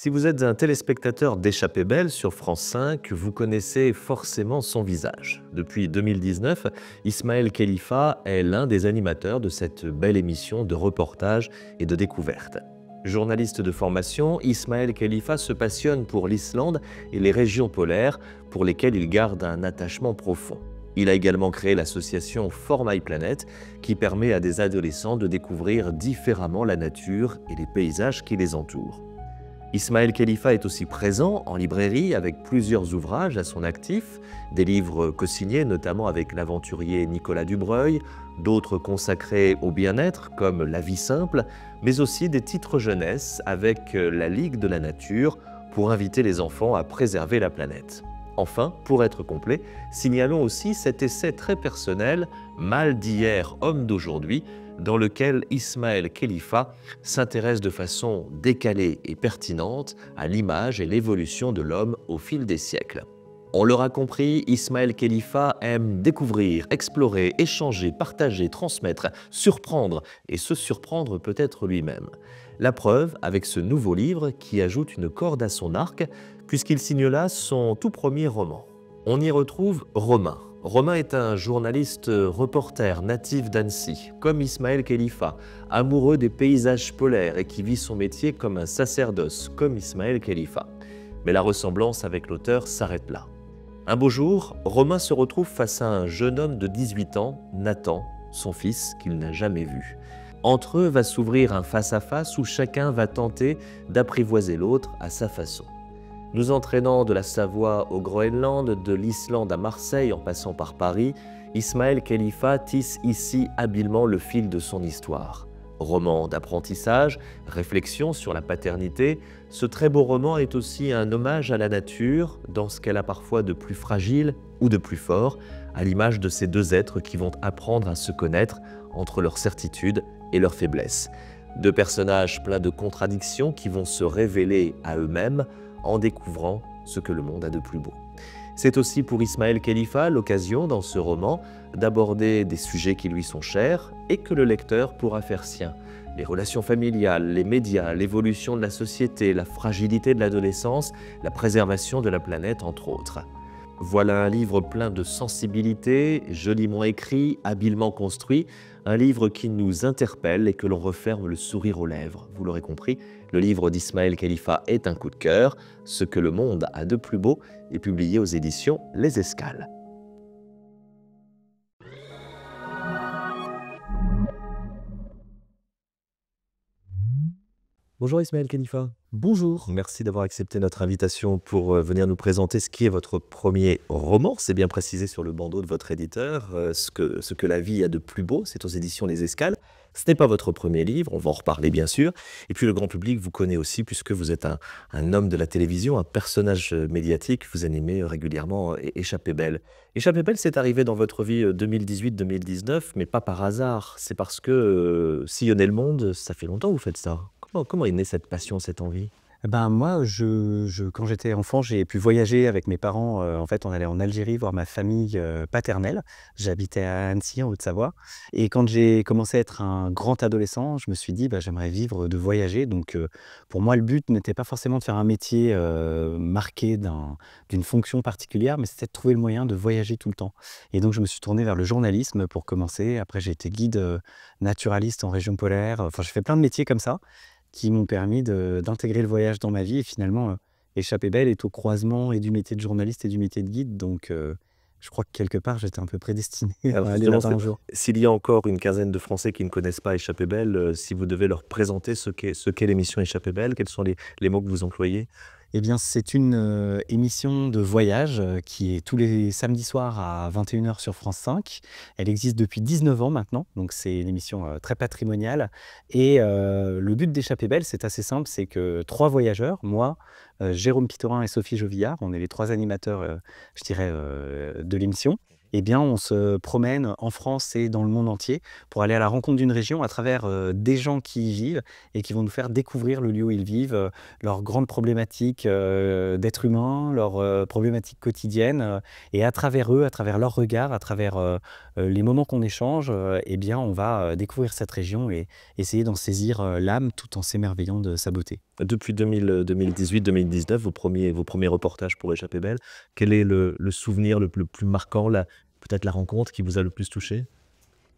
Si vous êtes un téléspectateur d'Échappée Belle sur France 5, vous connaissez forcément son visage. Depuis 2019, Ismaël Khalifa est l'un des animateurs de cette belle émission de reportage et de découverte. Journaliste de formation, Ismaël Khalifa se passionne pour l'Islande et les régions polaires pour lesquelles il garde un attachement profond. Il a également créé l'association For My Planet qui permet à des adolescents de découvrir différemment la nature et les paysages qui les entourent. Ismaël Khalifa est aussi présent en librairie avec plusieurs ouvrages à son actif, des livres co-signés notamment avec l'aventurier Nicolas Dubreuil, d'autres consacrés au bien-être comme La vie simple, mais aussi des titres jeunesse avec la Ligue de la nature pour inviter les enfants à préserver la planète. Enfin, pour être complet, signalons aussi cet essai très personnel, Mal d'hier, homme d'aujourd'hui, dans lequel Ismaël Khalifa s'intéresse de façon décalée et pertinente à l'image et l'évolution de l'homme au fil des siècles. On l'aura compris, Ismaël Khalifa aime découvrir, explorer, échanger, partager, transmettre, surprendre et se surprendre peut-être lui-même. La preuve avec ce nouveau livre qui ajoute une corde à son arc puisqu'il signe là son tout premier roman. On y retrouve Romain. Romain est un journaliste reporter natif d'Annecy, comme Ismaël Khalifa, amoureux des paysages polaires et qui vit son métier comme un sacerdoce, comme Ismaël Khalifa. Mais la ressemblance avec l'auteur s'arrête là. Un beau jour, Romain se retrouve face à un jeune homme de 18 ans, Nathan, son fils qu'il n'a jamais vu. Entre eux va s'ouvrir un face-à-face où chacun va tenter d'apprivoiser l'autre à sa façon. Nous entraînant de la Savoie au Groenland, de l'Islande à Marseille en passant par Paris, Ismaël Khalifa tisse ici habilement le fil de son histoire. Roman d'apprentissage, réflexion sur la paternité, ce très beau roman est aussi un hommage à la nature, dans ce qu'elle a parfois de plus fragile ou de plus fort, à l'image de ces deux êtres qui vont apprendre à se connaître entre leurs certitudes et leurs faiblesses. Deux personnages pleins de contradictions qui vont se révéler à eux-mêmes en découvrant ce que le monde a de plus beau. C'est aussi pour Ismaël Khalifa l'occasion dans ce roman d'aborder des sujets qui lui sont chers et que le lecteur pourra faire sien. Les relations familiales, les médias, l'évolution de la société, la fragilité de l'adolescence, la préservation de la planète entre autres. Voilà un livre plein de sensibilité, joliment écrit, habilement construit, un livre qui nous interpelle et que l'on referme le sourire aux lèvres. Vous l'aurez compris, le livre d'Ismaël Khalifa est un coup de cœur. Ce que le monde a de plus beau est publié aux éditions Les Escales. Bonjour Ismaël Khalifa. Bonjour. Merci d'avoir accepté notre invitation pour venir nous présenter ce qui est votre premier roman. C'est bien précisé sur le bandeau de votre éditeur, ce que la vie a de plus beau, c'est aux éditions Les Escales. Ce n'est pas votre premier livre, on va en reparler bien sûr. Et puis le grand public vous connaît aussi puisque vous êtes un homme de la télévision, un personnage médiatique, vous animez régulièrement Échappée Belle. Échappée Belle, c'est arrivé dans votre vie 2018-2019, mais pas par hasard. C'est parce que sillonner le monde, ça fait longtemps que vous faites ça. Comment est née cette passion, cette envie? Ben moi, quand j'étais enfant, j'ai pu voyager avec mes parents. En fait, on allait en Algérie voir ma famille paternelle. J'habitais à Annecy, en Haute-Savoie. Et quand j'ai commencé à être un grand adolescent, je me suis dit, bah, j'aimerais vivre de voyager. Donc, pour moi, le but n'était pas forcément de faire un métier marqué d'une fonction particulière, mais c'était de trouver le moyen de voyager tout le temps. Et donc, je me suis tourné vers le journalisme pour commencer. Après, j'ai été guide naturaliste en région polaire. Enfin, j'ai fait plein de métiers comme ça qui m'ont permis d'intégrer le voyage dans ma vie. Et finalement, Échappée Belle est au croisement et du métier de journaliste et du métier de guide. Donc, je crois que quelque part, j'étais un peu prédestiné à Alors aller justement, là-bas un jour. s'il y a encore une quinzaine de Français qui ne connaissent pas Échappée Belle, si vous devez leur présenter ce qu'est l'émission Échappée Belle, quels sont les mots que vous employez? Eh bien, c'est une émission de voyage qui est tous les samedis soirs à 21h sur France 5. Elle existe depuis 19 ans maintenant, donc c'est une émission très patrimoniale. Et le but d'Échappée Belle, c'est assez simple, c'est que trois voyageurs, moi, Jérôme Pitorin et Sophie Jovillard, on est les trois animateurs, je dirais, de l'émission. eh bien, on se promène en France et dans le monde entier pour aller à la rencontre d'une région à travers des gens qui y vivent et qui vont nous faire découvrir le lieu où ils vivent, leurs grandes problématiques d'êtres humains, leurs problématiques quotidiennes. Et à travers eux, à travers leurs regards, à travers les moments qu'on échange, eh bien, on va découvrir cette région et essayer d'en saisir l'âme tout en s'émerveillant de sa beauté. Depuis 2018-2019, vos premiers reportages pour Échappée belle, quel est le souvenir le plus marquant, peut-être la rencontre qui vous a le plus touché?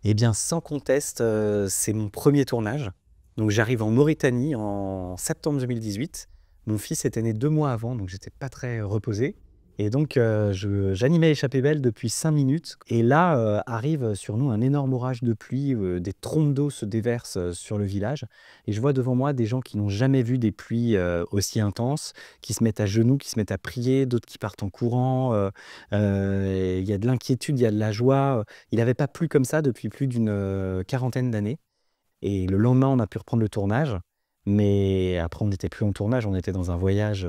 Eh bien, sans conteste, c'est mon premier tournage. Donc j'arrive en Mauritanie en septembre 2018. Mon fils était né 2 mois avant, donc j'étais pas très reposé et donc j'animais Échappée belle depuis 5 minutes et là, arrive sur nous un énorme orage de pluie, des trompes d'eau se déversent, sur le village et je vois devant moi des gens qui n'ont jamais vu des pluies, aussi intenses, qui se mettent à genoux, qui se mettent à prier, d'autres qui partent en courant, il y a de l'inquiétude, il y a de la joie, il n'avait pas plu comme ça depuis plus d'une, quarantaine d'années. Et le lendemain, on a pu reprendre le tournage, mais après on n'était plus en tournage, on était dans un voyage,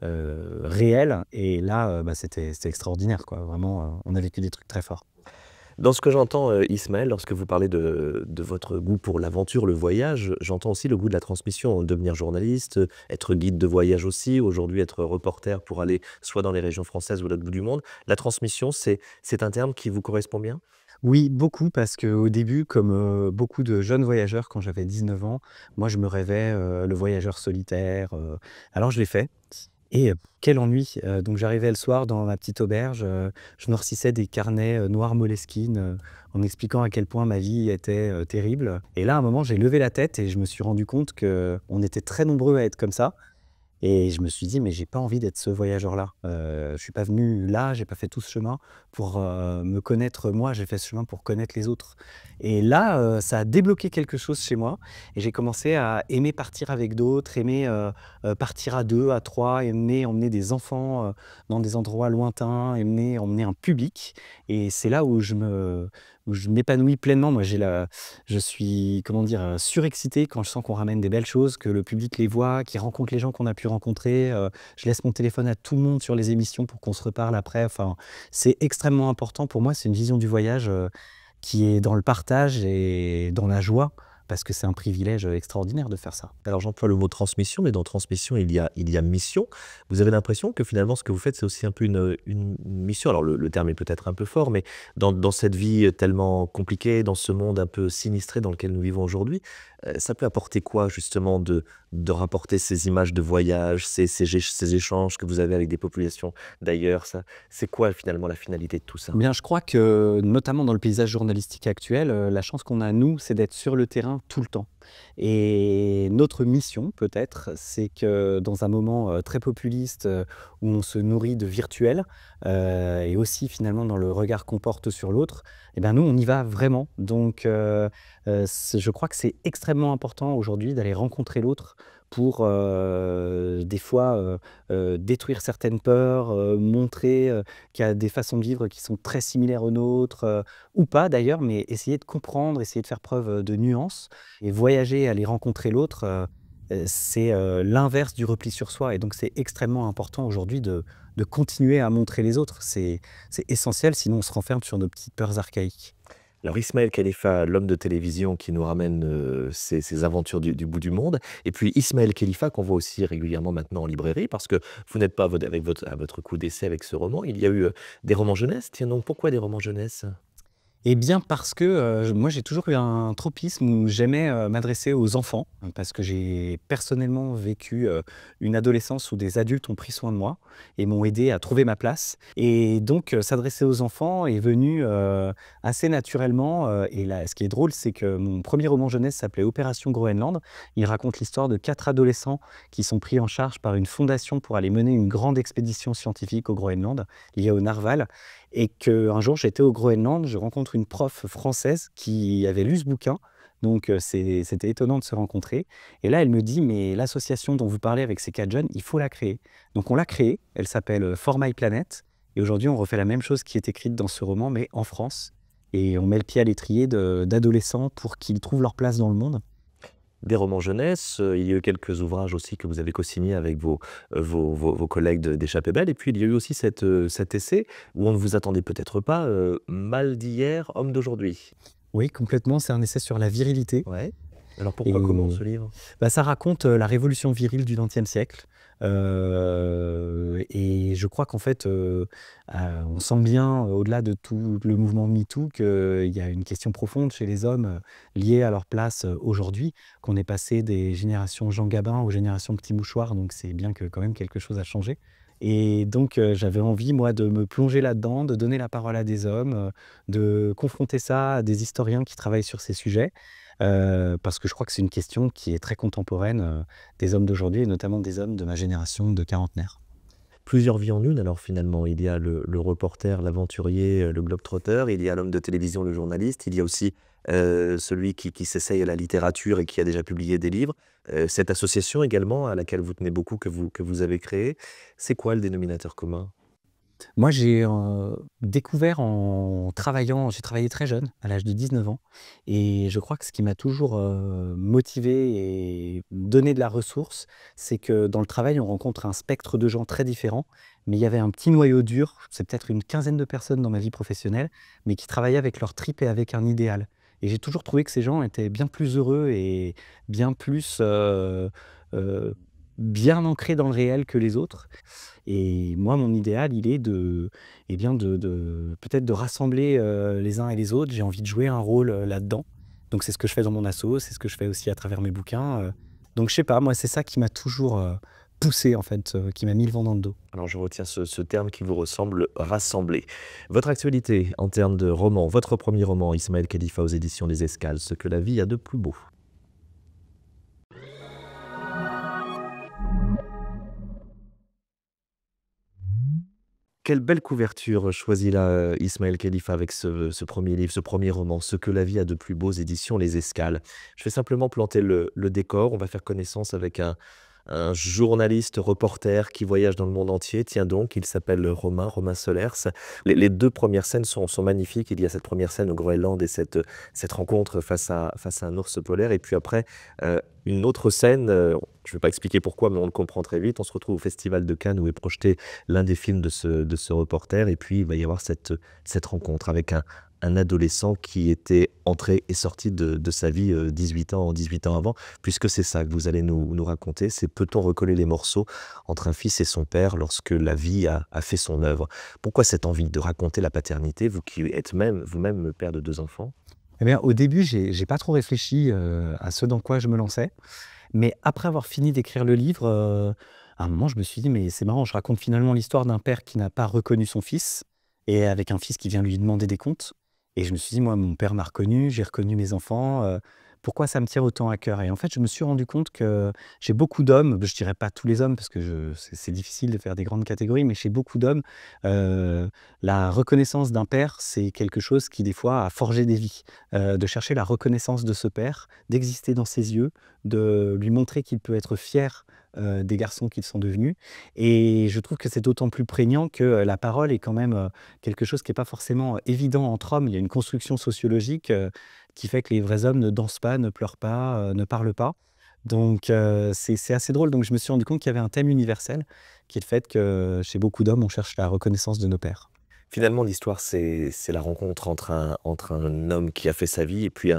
réel et là, bah, c'était extraordinaire quoi. Vraiment, on a vécu des trucs très forts. Dans ce que j'entends, Ismaël, lorsque vous parlez de votre goût pour l'aventure, le voyage, j'entends aussi le goût de la transmission. Devenir journaliste, être guide de voyage aussi, aujourd'hui être reporter pour aller soit dans les régions françaises ou à l'autre bout du monde. La transmission, c'est un terme qui vous correspond bien? Oui, beaucoup parce qu'au début, comme, beaucoup de jeunes voyageurs quand j'avais 19 ans, moi je me rêvais, le voyageur solitaire, alors je l'ai fait. Et quel ennui! Donc j'arrivais le soir dans ma petite auberge, je noircissais des carnets, noirs Moleskine, en expliquant à quel point ma vie était, terrible. Et là, à un moment, j'ai levé la tête et je me suis rendu compte qu'on était très nombreux à être comme ça. Et je me suis dit: «Mais j'ai pas envie d'être ce voyageur-là. Je suis pas venu là, j'ai pas fait tout ce chemin pour, me connaître moi, j'ai fait ce chemin pour connaître les autres». Et là, ça a débloqué quelque chose chez moi et j'ai commencé à aimer partir avec d'autres, aimer, partir à 2, à 3, aimer emmener des enfants, dans des endroits lointains, aimer emmener un public et c'est là où je m'épanouis pleinement. Moi, je suis, comment dire, surexcité quand je sens qu'on ramène des belles choses, que le public les voit, qu'ils rencontrent les gens qu'on a pu rencontrer. Je laisse mon téléphone à tout le monde sur les émissions pour qu'on se reparle après. Enfin, c'est extrêmement important pour moi. C'est une vision du voyage qui est dans le partage et dans la joie, parce que c'est un privilège extraordinaire de faire ça. Alors j'emploie le mot transmission, mais dans transmission, il y a mission. Vous avez l'impression que finalement, ce que vous faites, c'est aussi un peu une mission. Alors le terme est peut-être un peu fort, mais dans cette vie tellement compliquée, dans ce monde un peu sinistré dans lequel nous vivons aujourd'hui, ça peut apporter quoi justement de rapporter ces images de voyage, ces échanges que vous avez avec des populations d'ailleurs, c'est quoi finalement la finalité de tout ça? Bien, je crois que, notamment dans le paysage journalistique actuel, la chance qu'on a, nous, c'est d'être sur le terrain tout le temps. Et notre mission, peut-être, c'est que dans un moment très populiste, où on se nourrit de virtuel, et aussi finalement dans le regard qu'on porte sur l'autre, eh ben nous, on y va vraiment. Donc, je crois que c'est extrêmement important aujourd'hui d'aller rencontrer l'autre pour, des fois, détruire certaines peurs, montrer, qu'il y a des façons de vivre qui sont très similaires aux nôtres, ou pas d'ailleurs, mais essayer de comprendre, essayer de faire preuve, de nuance et voyager, aller rencontrer l'autre, c'est, l'inverse du repli sur soi et donc c'est extrêmement important aujourd'hui de continuer à montrer les autres. C'est essentiel, sinon on se renferme sur nos petites peurs archaïques. Alors Ismaël Khalifa, l'homme de télévision qui nous ramène ses aventures du bout du monde, et puis Ismaël Khalifa qu'on voit aussi régulièrement maintenant en librairie, parce que vous n'êtes pas à votre coup d'essai avec ce roman, il y a eu des romans jeunesse. Tiens donc, pourquoi des romans jeunesse? Eh bien parce que, moi j'ai toujours eu un tropisme où j'aimais, m'adresser aux enfants, parce que j'ai personnellement vécu, une adolescence où des adultes ont pris soin de moi et m'ont aidé à trouver ma place et donc s'adresser aux enfants est venu, assez naturellement, et là ce qui est drôle, c'est que mon premier roman jeunesse s'appelait Opération Groenland. Il raconte l'histoire de 4 adolescents qui sont pris en charge par une fondation pour aller mener une grande expédition scientifique au Groenland, liée au narval et qu'un jour j'étais au Groenland, je rencontre une prof française qui avait lu ce bouquin, donc c'était étonnant de se rencontrer et là elle me dit: «Mais l'association dont vous parlez avec ces 4 jeunes, il faut la créer». Donc on l'a créée, elle s'appelle, For My Planet et aujourd'hui on refait la même chose qui est écrite dans ce roman mais en France et on met le pied à l'étrier d'adolescents pour qu'ils trouvent leur place dans le monde. des romans jeunesse, il y a eu quelques ouvrages aussi que vous avez co-signés avec vos collègues d'Échappée Belle et puis il y a eu aussi cet essai où on ne vous attendait peut-être pas, Mal d'hier, homme d'aujourd'hui. Oui, complètement, c'est un essai sur la virilité Ouais. Alors pourquoi, comment et ce livre? bah, ça raconte, la révolution virile du XXe siècle, et je crois qu'en fait, on sent bien, au-delà de tout le mouvement MeToo, qu'il y a une question profonde chez les hommes, liée à leur place, aujourd'hui, qu'on est passé des générations Jean Gabin aux générations Petit Mouchoir, donc c'est bien que quand même quelque chose a changé et donc j'avais envie moi de me plonger là-dedans, de donner la parole à des hommes, de confronter ça à des historiens qui travaillent sur ces sujets. Parce que je crois que c'est une question qui est très contemporaine, des hommes d'aujourd'hui et notamment des hommes de ma génération de quarantenaires. Plusieurs vies en une alors finalement. Il y a le reporter, l'aventurier, le globe-trotter, il y a l'homme de télévision, le journaliste, il y a aussi, celui qui s'essaye à la littérature et qui a déjà publié des livres. Cette association également à laquelle vous tenez beaucoup, que vous avez créée, c'est quoi le dénominateur commun? Moi, j'ai, découvert en travaillant j'ai travaillé très jeune, à l'âge de 19 ans et je crois que ce qui m'a toujours, motivé et donné de la ressource, c'est que dans le travail, on rencontre un spectre de gens très différents, mais il y avait un petit noyau dur, c'est peut-être une quinzaine de personnes dans ma vie professionnelle, mais qui travaillaient avec leurs tripes et avec un idéal et j'ai toujours trouvé que ces gens étaient bien plus heureux et bien plus, heu, bien ancrés dans le réel que les autres et moi, mon idéal, il est de eh bien, de peut-être de rassembler, les uns et les autres. J'ai envie de jouer un rôle, là-dedans. Donc c'est ce que je fais dans mon asso, c'est ce que je fais aussi à travers mes bouquins, donc je sais pas, moi, c'est ça qui m'a toujours, poussé en fait, qui m'a mis le vent dans le dos. Alors je retiens ce terme qui vous ressemble, rassembler. Votre actualité en termes de roman, votre premier roman, Ismaël Khalifa aux éditions Les Escales, Ce que la vie a de plus beau. Quelle belle couverture choisit là, Ismaël Khalifa avec ce 1er livre, ce premier roman, Ce que la vie a de plus beau aux éditions Les Escales. Je vais simplement planter le décor. On va faire connaissance avec un journaliste reporter qui voyage dans le monde entier. Tiens donc, il s'appelle Romain Solers. Les 2 premières scènes sont magnifiques. Il y a cette première scène au Groenland et cette rencontre face à un ours polaire et puis après, une autre scène, je ne vais pas expliquer pourquoi, mais on le comprend très vite. On se retrouve au Festival de Cannes où est projeté l'un des films de ce reporter et puis il va y avoir cette rencontre avec un adolescent qui était entré et sorti de sa vie, 18 ans avant, puisque c'est ça que vous allez nous raconter, c'est peut-on recoller les morceaux entre un fils et son père lorsque la vie a fait son œuvre? Pourquoi cette envie de raconter la paternité, vous qui êtes même vous-même père de 2 enfants? Eh bien, au début, j'ai pas trop réfléchi, à ce dans quoi je me lançais, mais après avoir fini d'écrire le livre, à un moment, je me suis dit: «Mais c'est marrant, je raconte finalement l'histoire d'un père qui n'a pas reconnu son fils et avec un fils qui vient lui demander des comptes» et je me suis dit: «Moi, mon père m'a reconnu, j'ai reconnu mes enfants, pourquoi ça me tient autant à cœur?» et en fait, je me suis rendu compte que chez beaucoup d'hommes, je dirais pas tous les hommes parce que c'est difficile de faire des grandes catégories, mais chez beaucoup d'hommes, heu, la reconnaissance d'un père, c'est quelque chose qui, des fois, a forgé des vies. De chercher la reconnaissance de ce père, d'exister dans ses yeux, de lui montrer qu'il peut être fier, des garçons qu'ils sont devenus et je trouve que c'est d'autant plus prégnant que, la parole est quand même, quelque chose qui est pas forcément, évident entre hommes. Il y a une construction sociologique, qui fait que les vrais hommes ne dansent pas, ne pleurent pas, ne parlent pas. Donc c'est assez drôle. Donc je me suis rendu compte qu'il y avait un thème universel, qui est le fait que, chez beaucoup d'hommes, on cherche la reconnaissance de nos pères. Finalement, l'histoire, c'est la rencontre entre un homme qui a fait sa vie et puis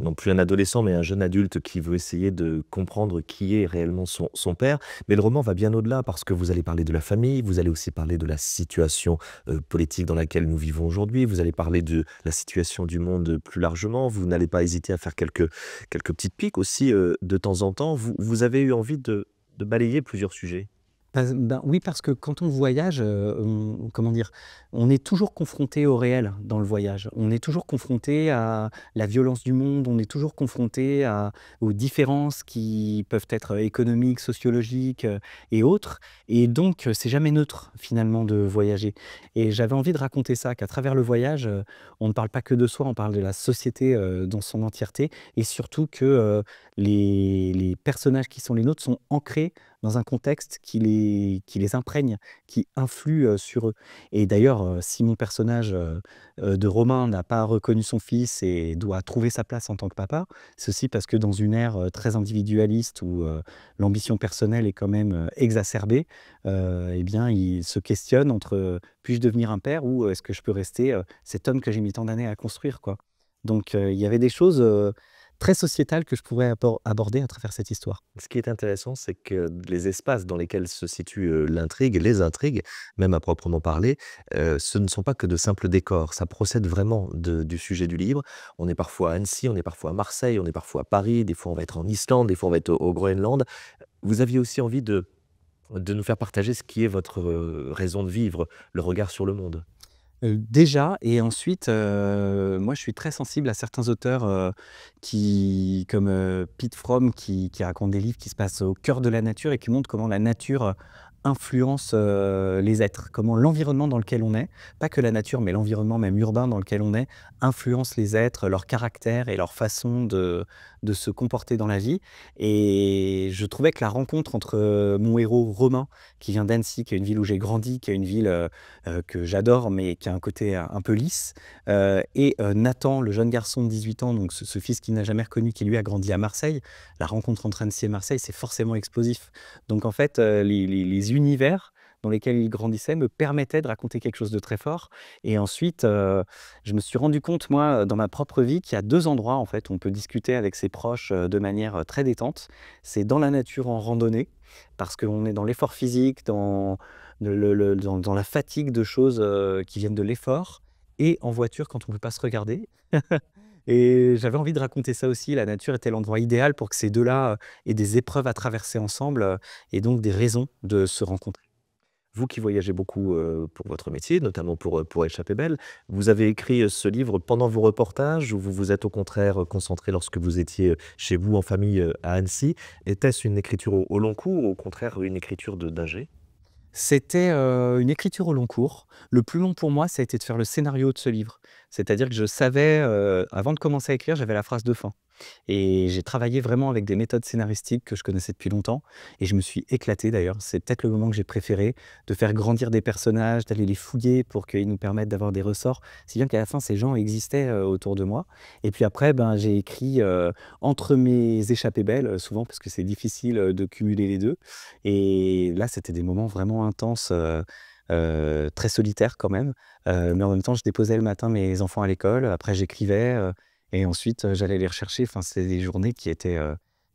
non plus un adolescent, mais un jeune adulte qui veut essayer de comprendre qui est réellement son père. Mais le roman va bien au-delà parce que vous allez parler de la famille, vous allez aussi parler de la situation, politique dans laquelle nous vivons aujourd'hui, vous allez parler de la situation du monde plus largement, vous n'allez pas hésiter à faire quelques petites piques aussi, de temps en temps. Vous avez eu envie de balayer plusieurs sujets? Ben, oui, parce que quand on voyage, on comment dire? On est toujours confronté au réel dans le voyage. On est toujours confronté à la violence du monde, on est toujours confronté aux différences qui peuvent être économiques, sociologiques, et autres et donc c'est jamais neutre finalement de voyager et j'avais envie de raconter ça, qu'à travers le voyage, on ne parle pas que de soi, on parle de la société, dans son entièreté et surtout que, les personnages qui sont les nôtres sont ancrés dans un contexte qui les imprègne, qui influe, sur eux. Et d'ailleurs, si mon personnage, de Romain n'a pas reconnu son fils et doit trouver sa place en tant que papa, c'est aussi parce que dans une ère, très individualiste où, l'ambition personnelle est quand même, exacerbée, et bien, il se questionne entre, puis-je devenir un père ou est-ce que je peux rester, cet homme que j'ai mis tant d'années à construire, quoi? Donc, il y avait des choses, très sociétales que je pourrais aborder à travers cette histoire. Ce qui est intéressant, c'est que les espaces dans lesquels se situe, l'intrigue, les intrigues, même à proprement parler, ce ne sont pas que de simples décors. Ça procède vraiment du sujet du livre. On est parfois à Annecy, on est parfois à Marseille, on est parfois à Paris, des fois on va être en Islande, des fois on va être au Groenland. Vous aviez aussi envie de nous faire partager ce qui est votre, raison de vivre, le regard sur le monde. Déjà et ensuite, moi je suis très sensible à certains auteurs, qui comme, Pete Fromm qui raconte des livres qui se passent au cœur de la nature et qui montrent comment la nature influence, les êtres. Comment l'environnement dans lequel on est, pas que la nature, mais l'environnement même urbain dans lequel on est, influence les êtres, leur caractère et leur façon de se comporter dans la vie. Et je trouvais que la rencontre entre, mon héros Romain, qui vient d'Annecy, qui est une ville où j'ai grandi, qui est une ville, que j'adore, mais qui a un côté un peu lisse, et Nathan, le jeune garçon de 18 ans, donc ce fils qu'il n'a jamais reconnu, qui lui a grandi à Marseille. La rencontre entre Annecy et Marseille, c'est forcément explosif. Donc en fait, les univers dans lesquels il grandissait me permettaient de raconter quelque chose de très fort. Et ensuite, je me suis rendu compte, moi, dans ma propre vie, qu'il y a 2 endroits, en fait, où on peut discuter avec ses proches, de manière, très détente. C'est dans la nature en randonnée, parce qu'on est dans l'effort physique, dans dans la fatigue de choses, qui viennent de l'effort, et en voiture quand on ne peut pas se regarder. Et j'avais envie de raconter ça aussi. La nature était l'endroit idéal pour que ces 2-là, aient des épreuves à traverser ensemble, et donc des raisons de se rencontrer. Vous qui voyagez beaucoup, pour votre métier, notamment pour Échapper belle, vous avez écrit, ce livre pendant vos reportages ou vous vous êtes au contraire, concentré lorsque vous étiez, chez vous en famille, à Annecy? Était-ce une écriture au long cours ou au contraire une écriture d'ingé? C'était, une écriture au long cours. Le plus long pour moi, ça a été de faire le scénario de ce livre. C'est-à-dire que je savais, avant de commencer à écrire, j'avais la phrase de fin. Et j'ai travaillé vraiment avec des méthodes scénaristiques que je connaissais depuis longtemps et je me suis éclaté d'ailleurs. C'est peut-être le moment que j'ai préféré, de faire grandir des personnages, d'aller les fouiller pour qu'ils nous permettent d'avoir des ressorts. Si bien qu'à la fin, ces gens existaient, autour de moi. Et puis après, ben, j'ai écrit, entre mes échappées belles, souvent parce que c'est difficile, de cumuler les 2. Et là, c'était des moments vraiment intenses, très solitaires quand même. Mais en même temps, je déposais le matin mes enfants à l'école, après j'écrivais, et ensuite, j'allais les rechercher. Enfin, c'est des journées qui étaient,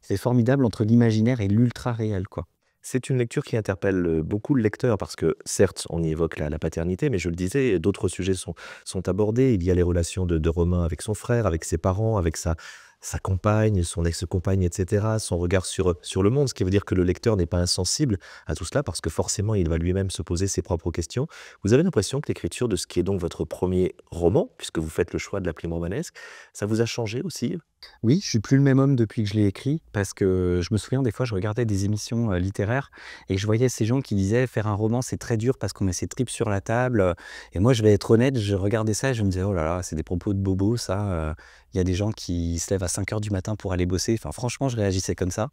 c'est formidable entre l'imaginaire et l'ultra réel, quoi. C'est une lecture qui interpelle, beaucoup le lecteur parce que certes, on y évoque la paternité, mais je le disais, d'autres sujets sont abordés. Il y a les relations de Romain avec son frère, avec ses parents, avec sa compagne, son ex-compagne et cetera, son regard sur le monde. Ce qui veut dire que le lecteur n'est pas insensible à tout cela parce que forcément, il va lui-même se poser ses propres questions. Vous avez l'impression que l'écriture de ce qui est donc votre premier roman, puisque vous faites le choix de la plume romanesque, ça vous a changé aussi? Oui, je suis plus le même homme depuis que je l'ai écrit parce que je me souviens des fois je regardais des émissions, littéraires et je voyais ces gens qui disaient: «Faire un roman, c'est très dur parce qu'on met ses tripes sur la table», et moi je vais être honnête, je regardais ça et je me disais: «Oh là là, c'est des propos de bobos ça, il y a des gens qui se lèvent à 5 heures du matin pour aller bosser». Enfin franchement, je réagissais comme ça.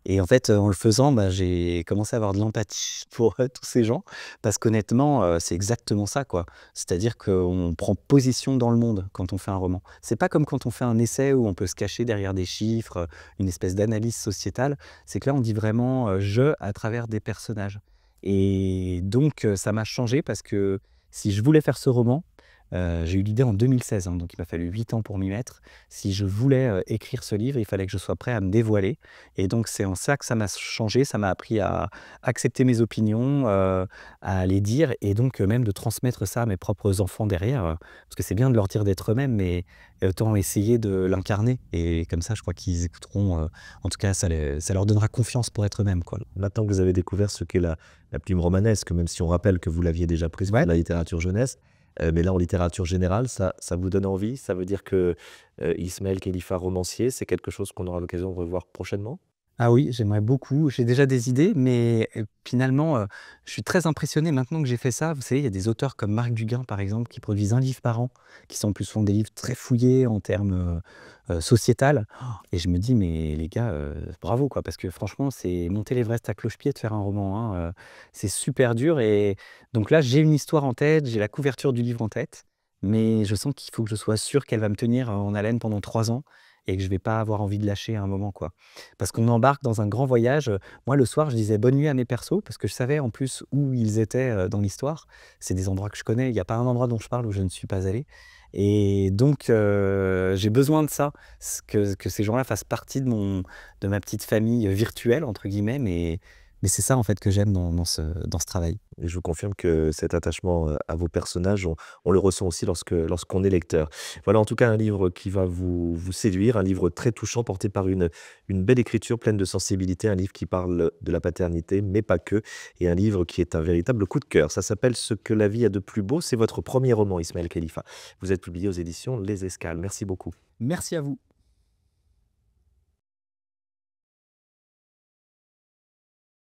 Et en fait, en le faisant, bah, j'ai commencé à avoir de l'empathie pour, tous ces gens parce qu'honnêtement, c'est exactement ça, quoi. C'est-à-dire qu'on prend position dans le monde quand on fait un roman. C'est pas comme quand on fait un essai où on peut se cacher derrière des chiffres, une espèce d'analyse sociétale. C'est que là, on dit vraiment, «je» à travers des personnages. Et donc ça m'a changé parce que si je voulais faire ce roman, j'ai eu l'idée en 2016, hein, donc il m'a fallu 8 ans pour m'y mettre. Si je voulais, écrire ce livre, il fallait que je sois prêt à me dévoiler. Et donc c'est en ça que ça m'a changé, ça m'a appris à accepter mes opinions, à les dire et donc même de transmettre ça à mes propres enfants derrière, parce que c'est bien de leur dire d'être eux-mêmes, mais autant essayer de l'incarner et comme ça je crois qu'ils écouteront, en tout cas ça leur donnera confiance pour être eux-mêmes, quoi. Maintenant que vous avez découvert ce qu'est la plume romanesque, même si on rappelle que vous l'aviez déjà prise pour Ouais. la littérature jeunesse, mais là en littérature générale, ça vous donne envie? Ça veut dire que, Ismaël Khalifa romancier, c'est quelque chose qu'on aura l'occasion de revoir prochainement? Ah oui, j'aimerais beaucoup. J'ai déjà des idées, mais finalement, je suis très impressionné maintenant que j'ai fait ça. Vous savez, il y a des auteurs comme Marc Duguin, par exemple, qui produisent un livre par an, qui sont en plus font des livres très fouillés en termes, sociétal. Et je me dis: «Mais les gars, bravo quoi!» parce que franchement, c'est monter l'Everest à cloche-pied de faire un roman, hein, c'est super dur et donc là, j'ai une histoire en tête, j'ai la couverture du livre en tête, mais je sens qu'il faut que je sois sûr qu'elle va me tenir en haleine pendant 3 ans et que je vais pas avoir envie de lâcher à un moment, quoi. Parce qu'on embarque dans un grand voyage, moi le soir je disais bonne nuit à mes persos parce que je savais en plus où ils étaient, dans l'histoire. C'est des endroits que je connais, il y a pas un endroit dont je parle où je ne suis pas allé et donc j'ai besoin de ça, que ces gens-là fassent partie de ma petite famille, «virtuelle» entre guillemets, mais c'est ça en fait que j'aime dans ce travail. Et je vous confirme que cet attachement, à vos personnages, on le ressent aussi lorsqu'on est lecteur. Voilà en tout cas un livre qui va vous séduire, un livre très touchant porté par une belle écriture pleine de sensibilité, un livre qui parle de la paternité, mais pas que, et un livre qui est un véritable coup de cœur. Ça s'appelle «Ce que la vie a de plus beau», c'est votre premier roman, Ismaël Khalifa. Vous êtes publié aux éditions Les Escales. Merci beaucoup. Merci à vous.